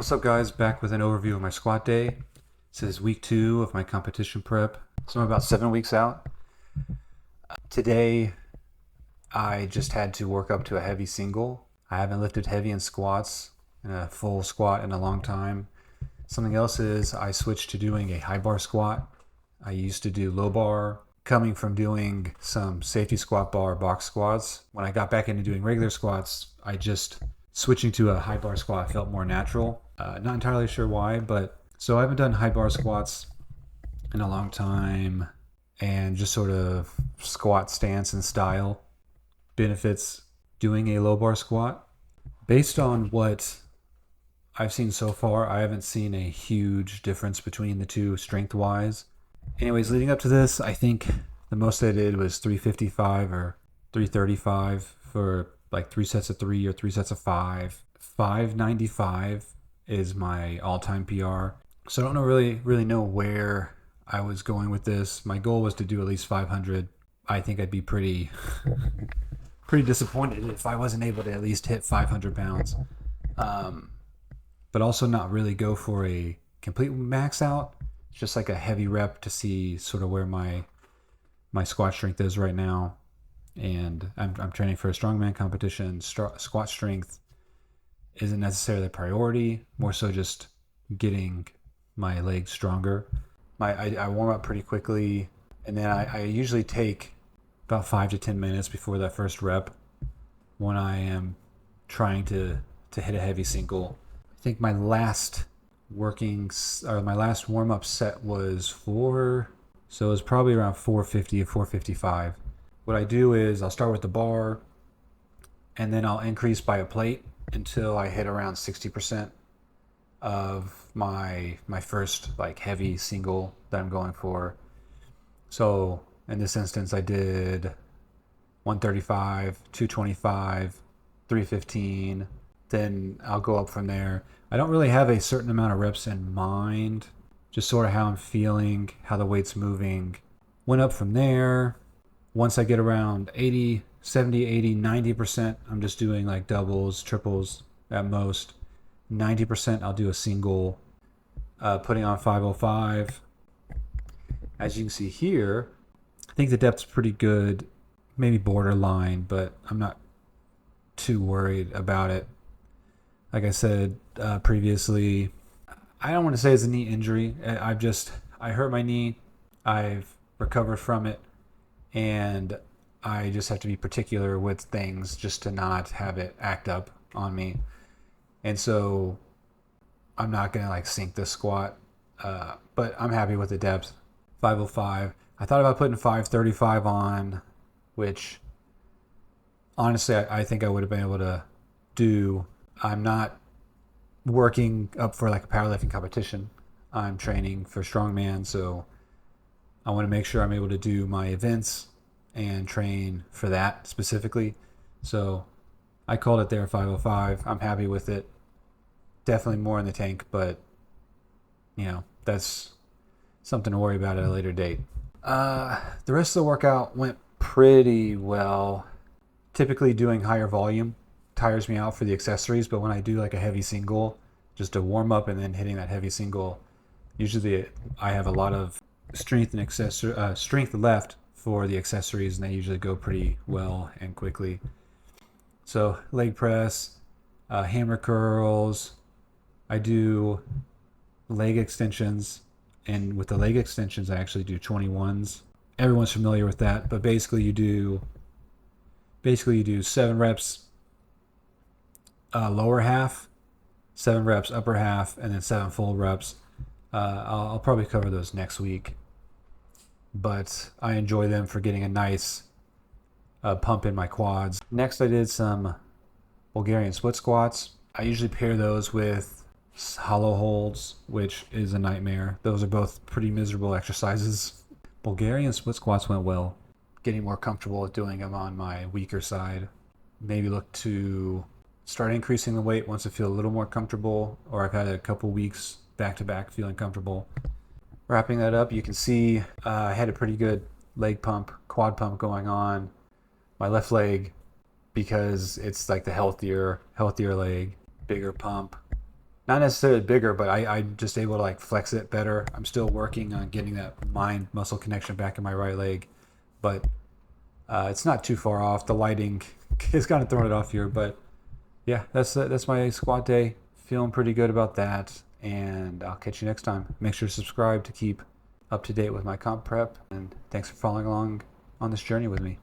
What's up, guys? Back with an overview of my squat day. This is week 2 of my competition prep, so I'm about 7 weeks out. Today, I just had to work up to a heavy single. I haven't lifted heavy in squats in a full squat in a long time. Something else is I switched to doing a high bar squat. I used to do low bar, coming from doing some safety squat bar box squats. When I got back into doing regular squats, I just switching to a high bar squat felt more natural. Not entirely sure why, but so I haven't done high bar squats in a long time, and just sort of squat stance and style benefits doing a low bar squat. Based on what I've seen so far, I haven't seen a huge difference between the two strength wise. Anyways, leading up to this, I think the most I did was 355 or 335 for like 3 sets of 3 or 3 sets of 5. 595 is my all-time PR. So I don't really know where I was going with this. My goal was to do at least 500. I think I'd be pretty disappointed if I wasn't able to at least hit 500 pounds. But also not really go for a complete max out. Just like a heavy rep to see sort of where my squat strength is right now. And I'm training for a strongman competition. Squat strength isn't necessarily a priority, more so just getting my legs stronger. I warm up pretty quickly, and then I usually take about 5 to 10 minutes before that first rep when I am trying to hit a heavy single. I think my last warm up set was so it was probably around 450 or 455. What I do is I'll start with the bar, and then I'll increase by a plate until I hit around 60% of my first like heavy single that I'm going for. So in this instance, I did 135, 225, 315. Then I'll go up from there. I don't really have a certain amount of reps in mind, just sort of how I'm feeling, how the weight's moving. Went up from there. Once I get around 80, 70, 80, 90%, I'm just doing like doubles, triples at most. 90% I'll do a single, putting on 505. As you can see here, I think the depth's pretty good, maybe borderline, but I'm not too worried about it. Like I said previously, I don't want to say it's a knee injury. I hurt my knee. I've recovered from it, and I just have to be particular with things just to not have it act up on me. And so I'm not going to like sink this squat, but I'm happy with the depth. 505. I thought about putting 535 on, which honestly I think I would have been able to do. I'm not working up for like a powerlifting competition. I'm training for strongman, so I want to make sure I'm able to do my events and train for that specifically. So I called it there 505. I'm happy with it. Definitely more in the tank, but that's something to worry about at a later date. The rest of the workout went pretty well. Typically doing higher volume tires me out for the accessories, but when I do like a heavy single, just a warm up and then hitting that heavy single, usually I have a lot of strength left for the accessories, and they usually go pretty well and quickly. So leg press, hammer curls, I do leg extensions, and with the leg extensions I actually do 21s. Everyone's familiar with that, but basically you do 7 reps lower half, 7 reps upper half, and then 7 full reps. I'll probably cover those next week, but I enjoy them for getting a nice pump in my quads. Next, I did some Bulgarian split squats. I usually pair those with hollow holds, which is a nightmare. Those are both pretty miserable exercises. Bulgarian split squats went well. Getting more comfortable with doing them on my weaker side. Maybe look to start increasing the weight once I feel a little more comfortable, or I've had a couple weeks back to back feeling comfortable. Wrapping that up, you can see I had a pretty good leg pump, quad pump going on. My left leg, because it's like the healthier leg, bigger pump. not necessarily bigger, but I'm just able to like flex it better. I'm still working on getting that mind muscle connection back in my right leg, but it's not too far off. The lighting is kind of throwing it off here, but yeah, that's my squat day. Feeling pretty good about that, and I'll catch you next time. Make sure to subscribe to keep up to date with my comp prep, and thanks for following along on this journey with me.